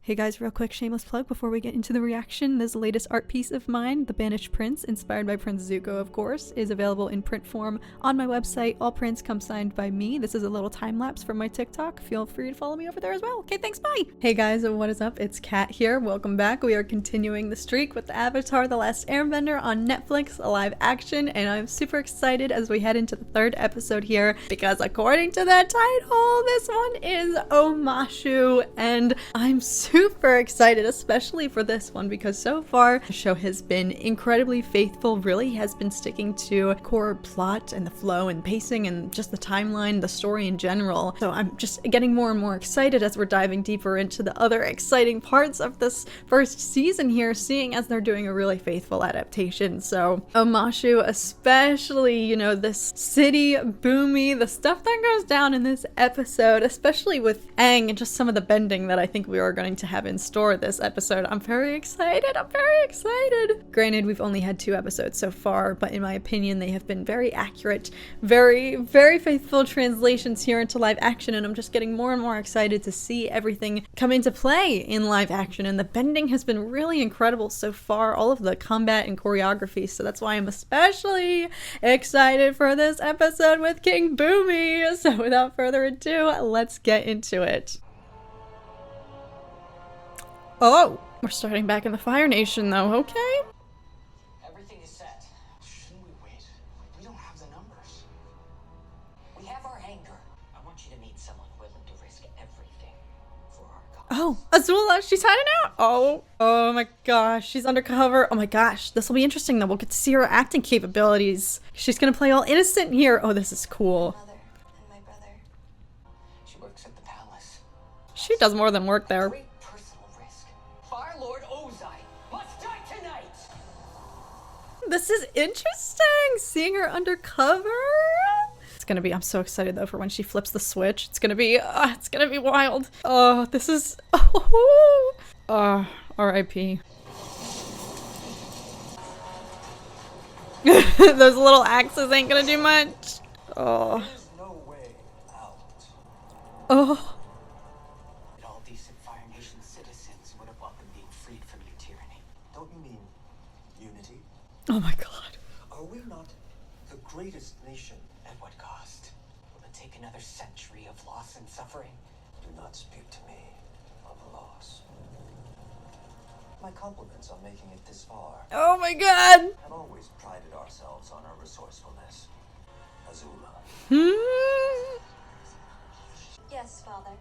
Hey guys, real quick shameless plug before we get into the reaction. This latest art piece of mine, The Banished Prince, inspired by Prince Zuko of course, is available in print form on my website. All prints come signed by me. This is a little time lapse from my TikTok. Feel free to follow me over there as well. Okay, thanks, bye! Hey guys, what is up? It's Kat here. Welcome back. We are continuing the streak with Avatar: The Last Airbender on Netflix, live action, and I'm super excited as we head into the third episode here because according to the title, this one is Omashu, and I'm super excited, especially for this one, because so far the show has been incredibly faithful, really has been sticking to core plot and the flow and pacing and just the timeline, the story in general. So I'm just getting more and more excited as we're diving deeper into the other exciting parts of this first season here, seeing as they're doing a really faithful adaptation. So Omashu, especially, you know, this city boomy, the stuff that goes down in this episode, especially with Aang and just some of the bending that I think we are going to have in store this episode. I'm very excited. I'm very excited. Granted, we've only had 2 episodes so far, but in my opinion, they have been very accurate, very, very faithful translations here into live action, and I'm just getting more and more excited to see everything come into play in live action, and the bending has been really incredible so far, all of the combat and choreography, so that's why I'm especially excited for this episode with King Boomy. So without further ado, let's get into it. Oh, we're starting back in the Fire Nation though, okay? Everything is set. Shouldn't we wait? We don't have the numbers. We have our anger. I want you to meet someone willing to risk everything for our cause. Oh, Azula, she's hiding out. Oh my gosh, she's undercover. Oh my gosh, this will be interesting though. We'll get to see her acting capabilities. She's gonna play all innocent here. Oh, this is cool. My mother and my brother. She works at the palace. She does more than work there. Great personal risk. Fire Lord Ozai must die tonight. This is interesting, seeing her undercover. It's gonna be, I'm so excited though for when she flips the switch. It's gonna be wild. Oh, this is, R.I.P. Those little axes ain't gonna do much. Oh. There's no way out. Oh. All decent Fire Nation citizens would have welcomed being freed from your tyranny. Don't you mean unity? Oh my god. Are we not the greatest nation? At what cost? Will it take another century of loss and suffering? Do not speak to me of loss. My compliments on making it this far. Oh my god. Have always prided ourselves on our resourcefulness. Azula. Yes, Father.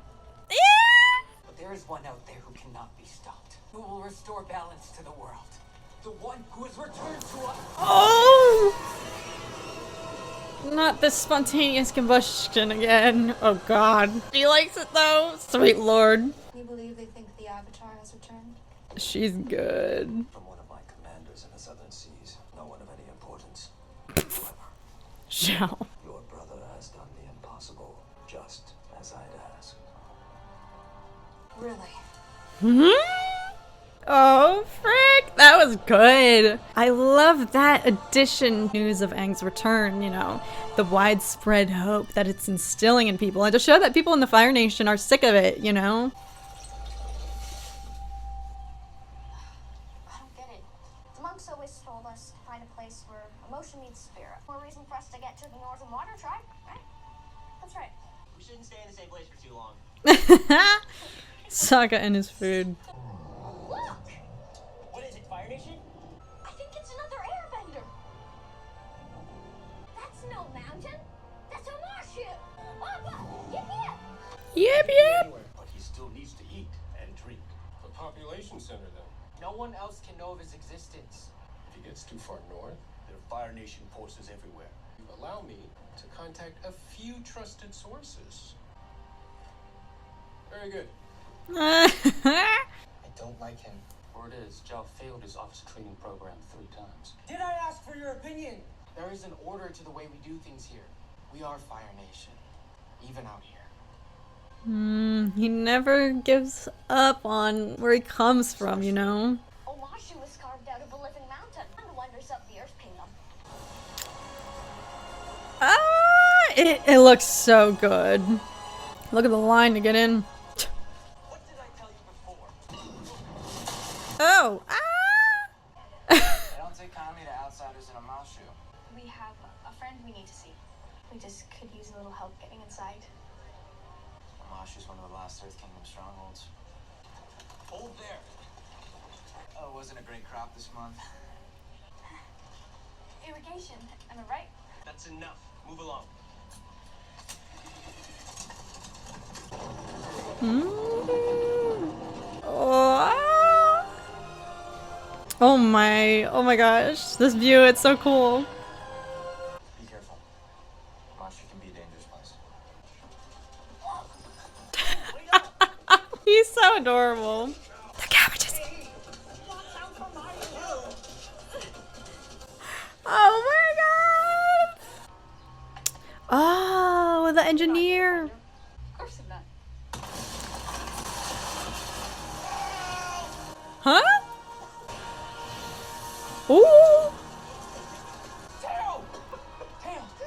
But there is one out there who cannot be stopped. Who will restore balance to the world. The one who has returned to us. Oh! Not this spontaneous combustion again. Oh god. She likes it though. Sweet lord. You believe they think the Avatar has returned? She's good. From one of my commanders in the Southern Seas. No one of any importance. Shall. Your brother has done the impossible, just as I'd asked. Really? Oh, frick! That was good! I love that addition news of Aang's return, you know, the widespread hope that it's instilling in people, and to show that people in the Fire Nation are sick of it, you know? I don't get it. The monks always told us to find a place where emotion meets spirit. More reason for us to get to the Northern Water Tribe, right? That's right. We shouldn't stay in the same place for too long. Sokka and his food. Look! What is it, Fire Nation? I think it's another airbender. That's no mountain. That's Omashu. Papa, get here. Yep. But he still needs to eat and drink. The population center, then. No one else can know of his existence. If he gets too far north, there are Fire Nation forces everywhere. Allow me to contact a few trusted sources. Very good. I don't like him. Word is, Zhao failed his officer training program 3 times. Did I ask for your opinion? There is an order to the way we do things here. We are Fire Nation, even out here. He never gives up on where he comes from, you know? Omashu was carved out of a living mountain. One of the wonders of the Earth Kingdom. It looks so good. Look at the line to get in. What did I tell you before? Oh! Ah! They don't take kindly to outsiders in Omashu. We have a friend we need to see. We just could use a little help getting inside. Omashu's one of the last Earth Kingdom strongholds. Hold there! Oh, it wasn't a great crop this month. Irrigation, am I right? That's enough. Move along. Oh. Oh my gosh. This view, it's so cool. Be careful. Omashu can be a dangerous place. He's so adorable. The cabbages. Oh my god. Oh, the engineer. Of course I'm not. Huh? Ooh.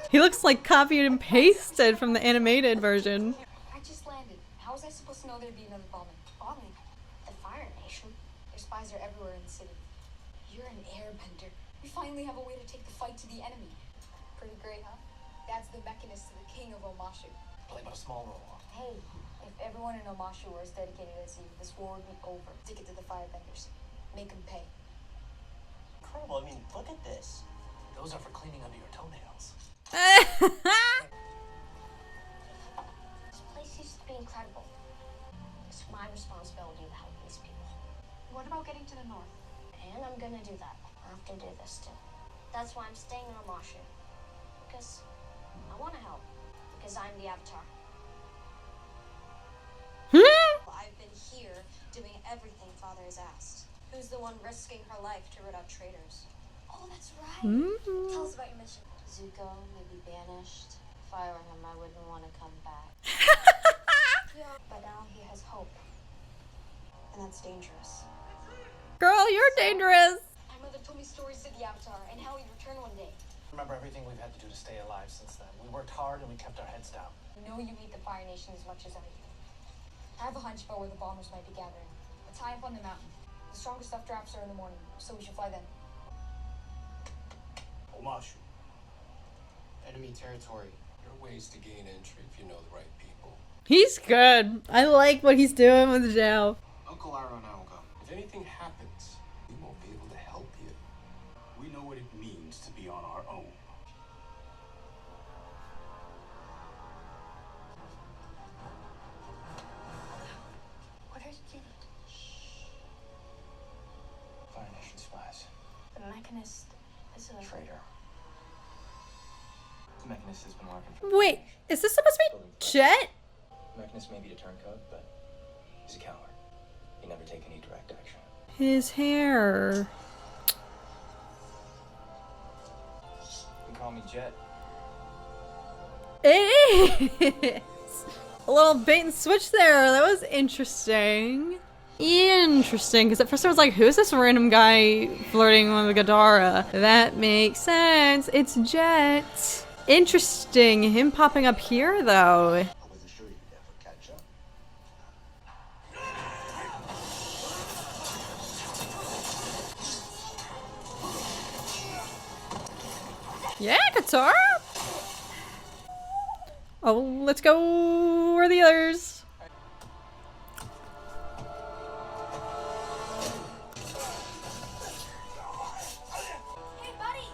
He looks like copied and pasted from the animated version. I just landed. How was I supposed to know there'd be another bombing? Bombing? The Fire Nation? Their spies are everywhere in the city. You're an airbender. We finally have a way to take the fight to the enemy. Pretty great, huh? That's the Mechanist, the king of Omashu. Play but a small role. Hey, if everyone in Omashu were as dedicated as you, this war would be over. Stick it to the firebenders. Make them pay. Incredible. I mean, look at this. Those are for cleaning under your toenails. This place used to be incredible. It's my responsibility to help these people. What about getting to the north? And I'm gonna do that. I have to do this too. That's why I'm staying in Omashu. Because I want to help. Because I'm the Avatar. I've been here doing everything Father has asked. Who's the one risking her life to root out traitors? Oh, that's right. Tell us about your mission. Zuko may be banished. If I were him, I wouldn't want to come back. Yeah, but now he has hope. And that's dangerous. Girl, you're dangerous. My mother told me stories of the Avatar and how he'd return one day. Remember everything we've had to do to stay alive since then. We worked hard and we kept our heads down. I know you hate the Fire Nation as much as I do. I have a hunch about where the bombers might be gathering. It's high up on the mountain. The strongest stuff drops are in the morning, so we should fly then. Omashu. Enemy territory. There are ways to gain entry if you know the right people. He's good. I like what he's doing with Zhao. Uncle Aro and I will go. If anything happens, we won't be able to help you. We know what it means to be on our own. What are you? Fire Nation spies. The Mechanist is a Traitor. The Mechanist has been working for Wait, is this supposed to be Jet? Mechanist may be a turncoat, but he's a coward. He never take any direct action. His hair. You can call me Jet. It is. A little bait and switch there. That was interesting. Interesting, because at first I was like, who's this random guy flirting with Gadara? That makes sense. It's Jet. Interesting. Him popping up here, though. I wasn't sure you'd ever catch up. Yeah, Katara. Oh, let's go. Where are the others? Hey, buddy!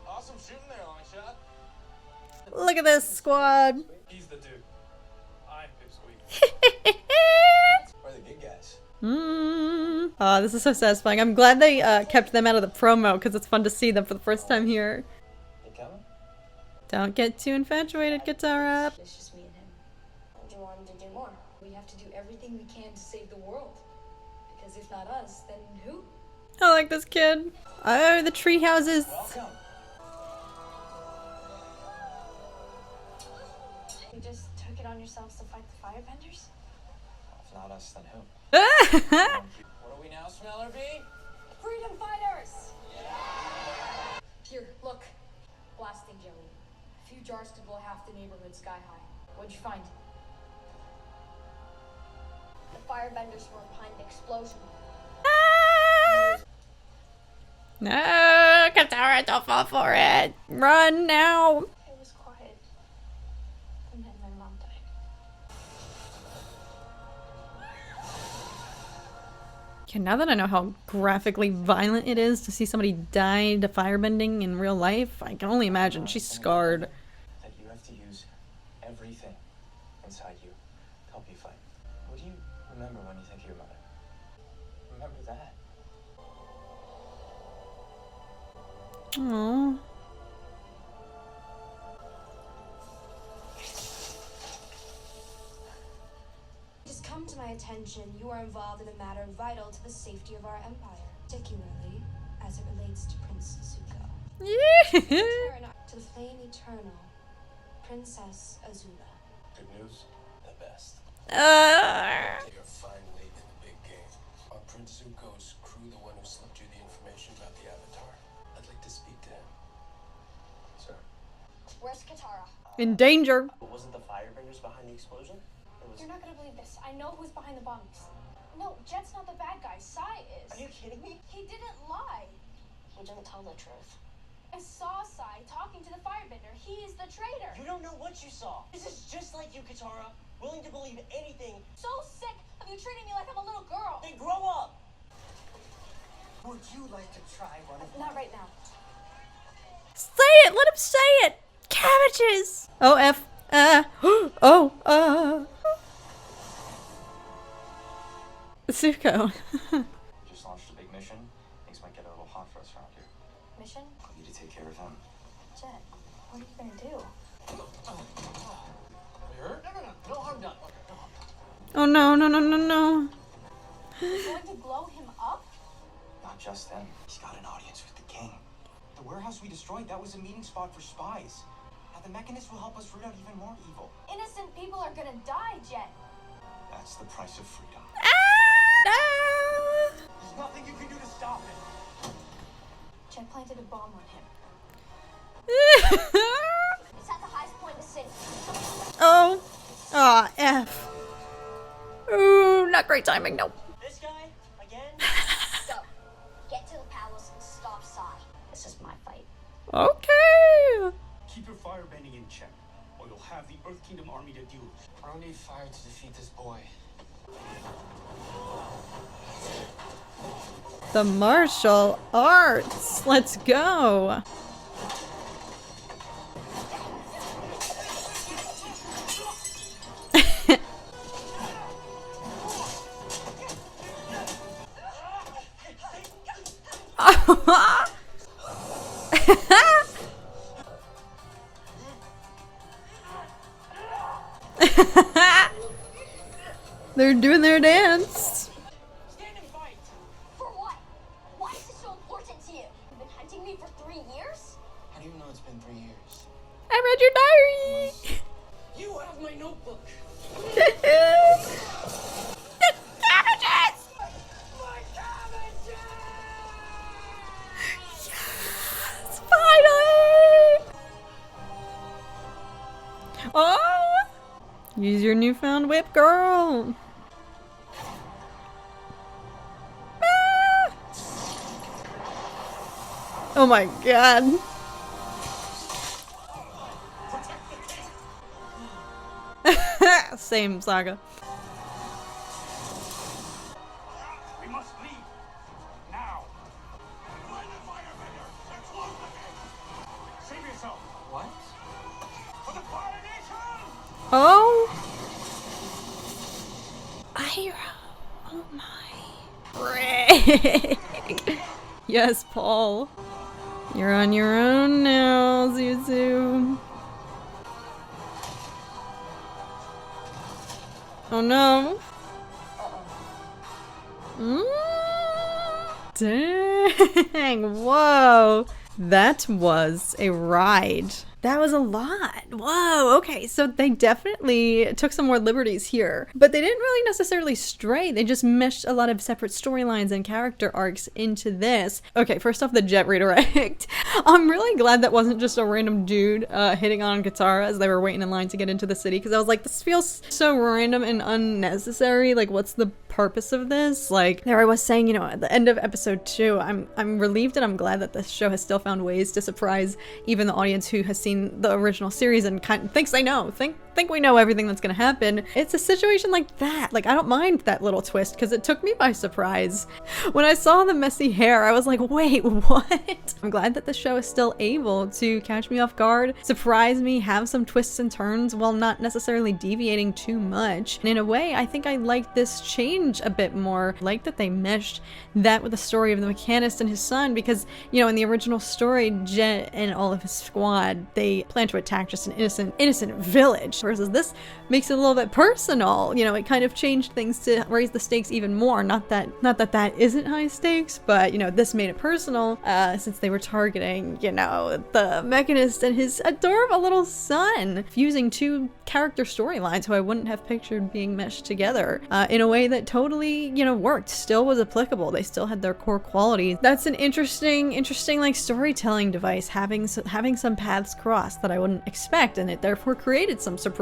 Awesome shooting there, Longshot. Look at this squad. He's the dude. I'm Pipsqueak. We're the good guys. Oh, this is so satisfying. I'm glad they kept them out of the promo because it's fun to see them for the first time here. You coming? Don't get too infatuated, Katara. It's just me and him. Do you want him to do more? We have to do everything we can to save the world. Because if not us, then who? I like this kid. Oh, the tree houses. Welcome. You just took it on yourselves to fight the firebenders? If not us, then who? Ah! What are we now, Smeller Bee? Freedom fighters! Here, look. Blasting jelly. A few jars to blow half the neighborhood sky high. What'd you find? firebenders were behind the explosion. No, Katara, don't fall for it. Run now. It was quiet. And then my mom died. Okay, now that I know how graphically violent it is to see somebody die to firebending in real life, I can only imagine she's scarred. That you have to use everything inside you to help you fight. What do you remember when you think of your mother? Remember that. Aww. Just come to my attention. You are involved in a matter vital to the safety of our empire, particularly as it relates to Prince Zuko. Yeah. To the flame eternal, Princess Azula. Good news? The best. You're finally in the big game. Are Prince Zuko's crew the one who slipped you the information about the Avatar? I'd like to speak to him. Sir. Where's Katara? In danger. Wasn't the firebenders behind the explosion? You're not gonna believe this. I know who's behind the bombs. No, Jet's not the bad guy. Sai is. Are you kidding me? He didn't lie. He didn't tell the truth. I saw Sai talking to the firebender. He is the traitor. You don't know what you saw. This is just like you, Katara. Willing to believe anything. So sick of you treating me like I'm a little girl. Then grow up. Would you like to try one of Not right now. Say it. Let him say it. Cabbages. Oh, F. Zuko. Just launched a big mission. Things might get a little hot for us around here. Mission? I need to take care of him. Jet, what are you gonna do? You hurt? No harm done. Okay, no harm done. Oh no, no, no, no, no. You're going to blow him up? Not just them. He's got an audience with the king. The warehouse we destroyed, that was a meeting spot for spies. Now the Mechanist will help us root out even more evil. Innocent people are gonna die, Jet. That's the price of freedom. Ah! There's nothing you can do to stop it. Jet planted a bomb on him. Ah! It's at the highest point in the city. Oh. Aw, F. Ooh, not great timing, no. this guy again? So, get to the palace and stop Sai. This is my fight. Okay. Keep your firebending in check, or you'll have the Earth Kingdom army to deal with. I don't need fire to defeat this boy. The martial arts. Let's go. They're doing their dance. Stand and fight. For what? Why is this so important to you? You've been hunting me for 3 years? How do you know it's been 3 years? I read your diary. You have my notebook. Cabbages! My cabbages! Yes, finally! Oh! Use your newfound whip, girl. Ah! Oh my god. Same saga. We must leave. Now. Save yourself. What? For the Fire Nation! Oh. Ira. Oh my. Yes, Paul. You're on your own now, Zuzu. Oh no. Dang, whoa. That was a ride. That was a lot. Whoa, okay, so they definitely took some more liberties here. But they didn't really necessarily stray. They just meshed a lot of separate storylines and character arcs into this. Okay, first off, the jet redirect. I'm really glad that wasn't just a random dude hitting on Katara as they were waiting in line to get into the city, because I was like, this feels so random and unnecessary. Like, what's the purpose of this? Like, there I was saying, you know, at the end of episode 2, I'm relieved and I'm glad that this show has still found ways to surprise even the audience who has seen the original series and kind of thinks they know, think we know everything that's gonna happen. It's a situation like that. Like, I don't mind that little twist because it took me by surprise. When I saw the messy hair, I was like, wait, what? I'm glad that the show is still able to catch me off guard, surprise me, have some twists and turns while not necessarily deviating too much. And in a way, I think I like this change a bit more. I like that they meshed that with the story of the Mechanist and his son, because, you know, in the original story, Jet and all of his squad, they plan to attack just an innocent village. Versus this makes it a little bit personal. You know, it kind of changed things to raise the stakes even more. Not that isn't high stakes, but, you know, this made it personal since they were targeting, you know, the Mechanist and his adorable little son, fusing two character storylines who I wouldn't have pictured being meshed together in a way that totally, you know, worked, still was applicable. They still had their core qualities. That's an interesting like storytelling device, having some paths cross that I wouldn't expect, and it therefore created some surprises.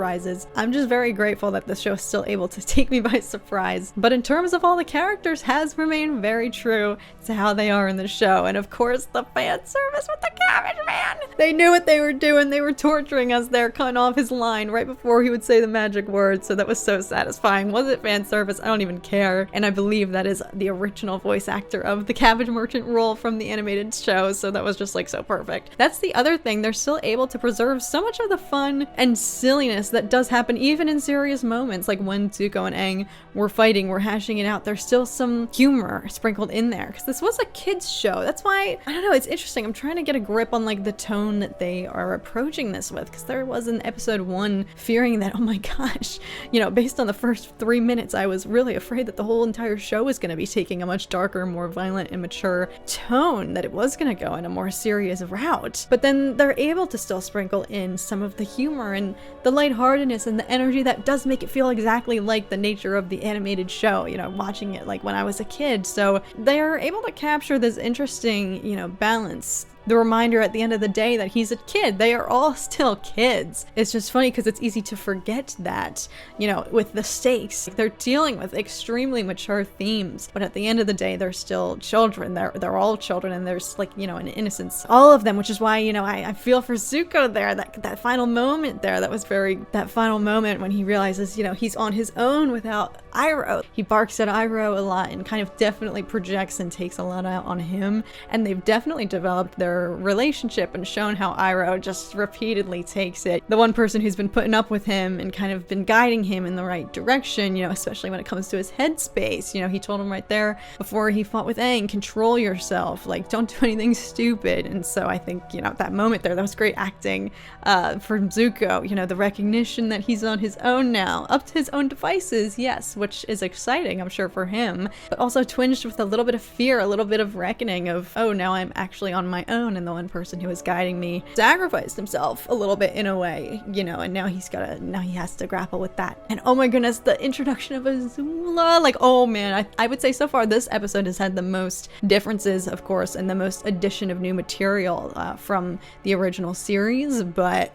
I'm just very grateful that the show is still able to take me by surprise. But in terms of all the characters, has remained very true to how they are in the show. And of course, the fan service with the Cabbage Man. They knew what they were doing. They were torturing us there, cutting off his line right before he would say the magic word. So that was so satisfying. Was it fan service? I don't even care. And I believe that is the original voice actor of the Cabbage Merchant role from the animated show. So that was just like so perfect. That's the other thing. They're still able to preserve so much of the fun and silliness that does happen even in serious moments, like when Zuko and Aang were fighting, we're hashing it out. There's still some humor sprinkled in there because this was a kids show. That's why, I don't know, it's interesting. I'm trying to get a grip on like the tone that they are approaching this with, because there was in episode 1 fearing that, oh my gosh, you know, based on the first 3 minutes, I was really afraid that the whole entire show was going to be taking a much darker, more violent and mature tone, that it was going to go in a more serious route. But then they're able to still sprinkle in some of the humor and the lightheartedness and the energy that does make it feel exactly like the nature of the animated show, you know, watching it like when I was a kid. So they're able to capture this interesting, you know, balance. The reminder at the end of the day that he's a kid. They are all still kids. It's just funny because it's easy to forget that, you know, with the stakes. They're dealing with extremely mature themes, but at the end of the day, they're still children. They're all children, and there's like, you know, an innocence. All of them, which is why, you know, I feel for Zuko there. That final moment there, that final moment when he realizes, you know, he's on his own without Iroh. He barks at Iroh a lot and kind of definitely projects and takes a lot out on him. And they've definitely developed their relationship and shown how Iroh just repeatedly takes it. The one person who's been putting up with him and kind of been guiding him in the right direction, you know, especially when it comes to his headspace. You know, he told him right there before he fought with Aang, control yourself, like don't do anything stupid. And so I think, you know, that moment there, that was great acting from Zuko, you know, the recognition that he's on his own now, up to his own devices, yes, which is exciting, I'm sure, for him, but also twinged with a little bit of fear, a little bit of reckoning of, oh, now I'm actually on my own, and the one person who was guiding me sacrificed himself a little bit in a way, you know, and now he has to grapple with that. And oh my goodness, the introduction of Azula, like, oh man, I would say so far this episode has had the most differences, of course, and the most addition of new material from the original series, but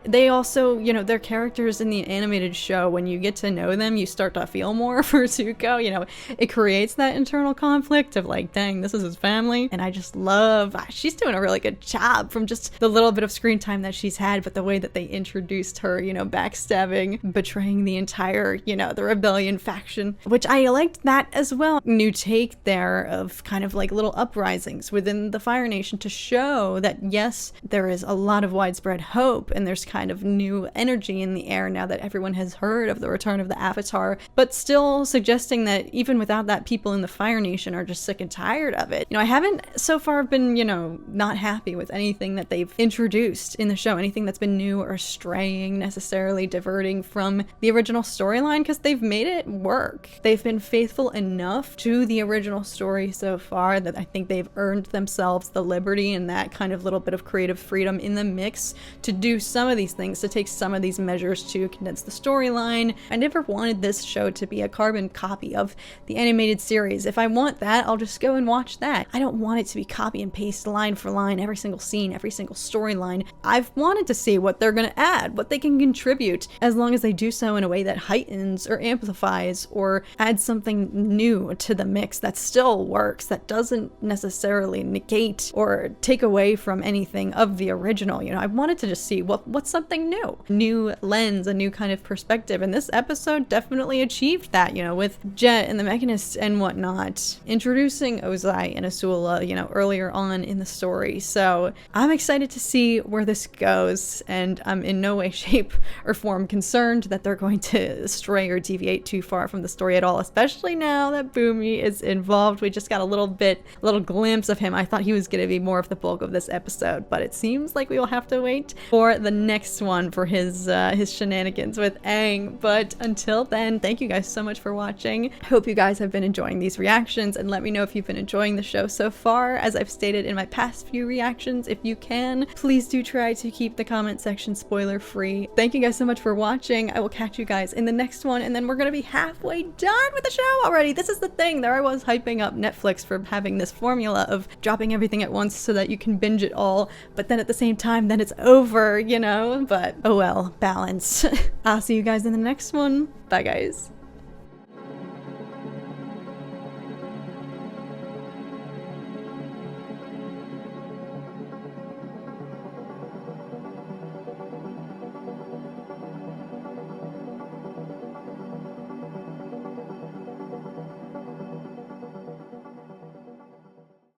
they also, you know, their characters in the animated show, when you get to know them, you start to feel more for Zuko. You know, it creates that internal conflict of like, dang, this is his family. And I just love, she's doing a really good job from just the little bit of screen time that she's had, but the way that they introduced her, you know, backstabbing, betraying the entire, you know, the rebellion faction, which I liked that as well. New take there of kind of like little uprisings within the Fire Nation to show that, yes, there is a lot of widespread hope, and there's kind of new energy in the air now that everyone has heard of the return of the Avatar, but still suggesting that even without that, people in the Fire Nation are just sick and tired of it. I haven't so far been, not happy with anything that they've introduced in the show, anything that's been new or straying, necessarily diverting from the original storyline, because they've made it work. They've been faithful enough to the original story so far that I think they've earned themselves the liberty and that kind of little bit of creative freedom in the mix to do some of these things, to take some of these measures to condense the storyline. I never wanted this show to be a carbon copy of the animated series. If I want that, I'll just go and watch that. I don't want it to be copy and paste line for line, every single scene, every single storyline. I've wanted to see what they're going to add, what they can contribute, as long as they do so in a way that heightens or amplifies or adds something new to the mix that still works, that doesn't necessarily negate or take away from anything of the original. I wanted to just see what's something new lens, a new kind of perspective, and this episode definitely achieved that, with Jet and the Mechanist and whatnot, introducing Ozai and Azula, earlier on in the story. So I'm excited to see where this goes, and I'm in no way, shape, or form concerned that they're going to stray or deviate too far from the story at all, especially now that Boomy is involved. We just got a little glimpse of him. I thought he was going to be more of the bulk of this episode, but it seems like we will have to wait for the next one for his shenanigans with Aang. But until then, thank you guys so much for watching. I hope you guys have been enjoying these reactions, and let me know if you've been enjoying the show so far. As I've stated in my past few reactions, if you can, please do try to keep the comment section spoiler free. Thank you guys so much for watching. I will catch you guys in the next one, and then we're gonna be halfway done with the show already. This is the thing. There I was hyping up Netflix for having this formula of dropping everything at once so that you can binge it all, but then at the same time, then it's over, but oh well, balance. I'll see you guys in the next one. Bye guys.